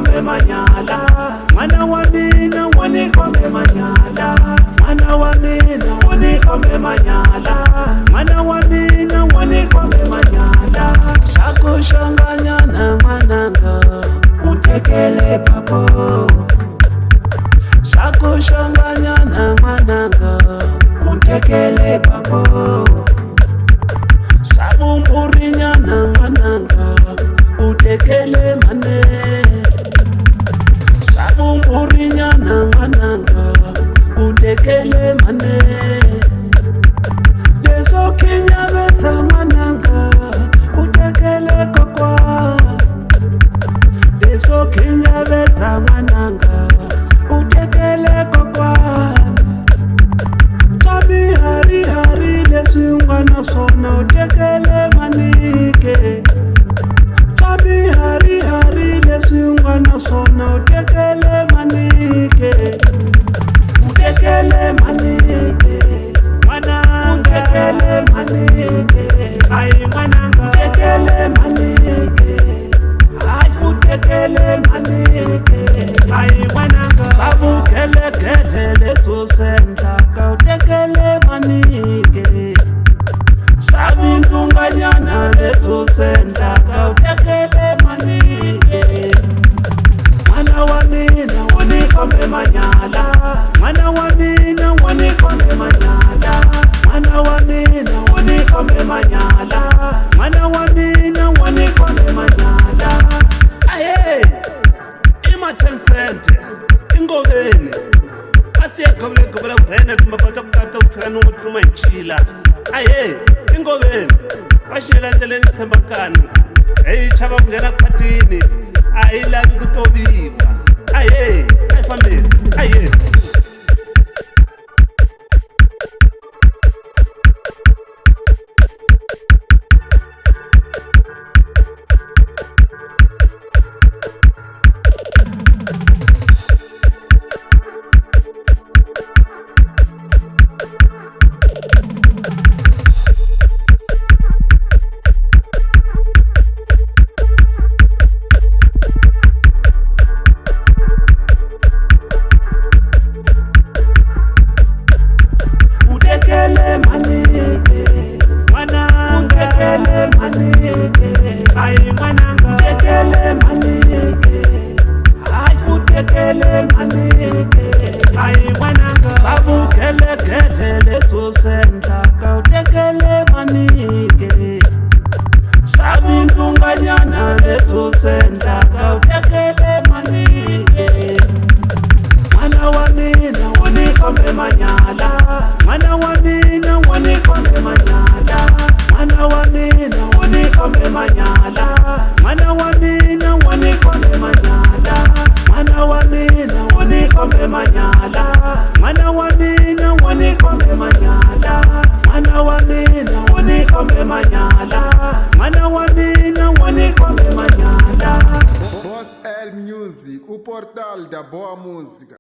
khome manyala, mwana wa mina woni khome manyala, mwana wa mina woni khome manyala, mwana wa mina woni khome manyala. Shakushanganya na mwananga utekele papo, shakushanganya na mwananga utekele papo, shabumburinya na mwananga utekele mane, shabumburinya na mwananga utekele mane. Deso kinyabeza mwananga utekele kokwa, deso kinyabeza mwananga utekele kokwa. Chabi hari hari lesungwa na sona utekele manike, chabi hari hari lesungwa na sona utekele manike, utekele manike, mwananga utekele manike, ai mwananga utekele manike, ai utekele manike, ai mwananga sabu kele kele leso sentaka utekele manike, sabi ntunganyana leso sentaka utekele manike. Mwana wa mina woni khome manyala, mwana wa mina woni khome manyala, mwana wa mina woni khome manyala, mwana wa mina woni khome manyala. Aye ima 10 cent ingobeni asiye khomle gobela brenda kumbapata kukata utsana umutima nchila. Aye ingobeni bashela ndleleni tsembakani, hey chaba kungena khatini ayilabi kutobika. Aye ayifambile aye. Utekele manike, mwananga utekele manike, ai mwananga utekele manike, ai utekele manike, ai mwananga sabu kele kele leso sentaka utekele manike, sabi ntunganyana leso sentaka utekele manike. Mwana wa mina woni khome manyala, mwana wa mina woni khome manyala, mwana wa mina woni khome manyala, mwana wa mina woni khome manyala, mwana wa mina woni khome manyala, mwana wa mina woni khome manyala, mwana wa mina woni khome manyala, mwana wa mina woni khome manyala. Boss L Music, o portal da boa música.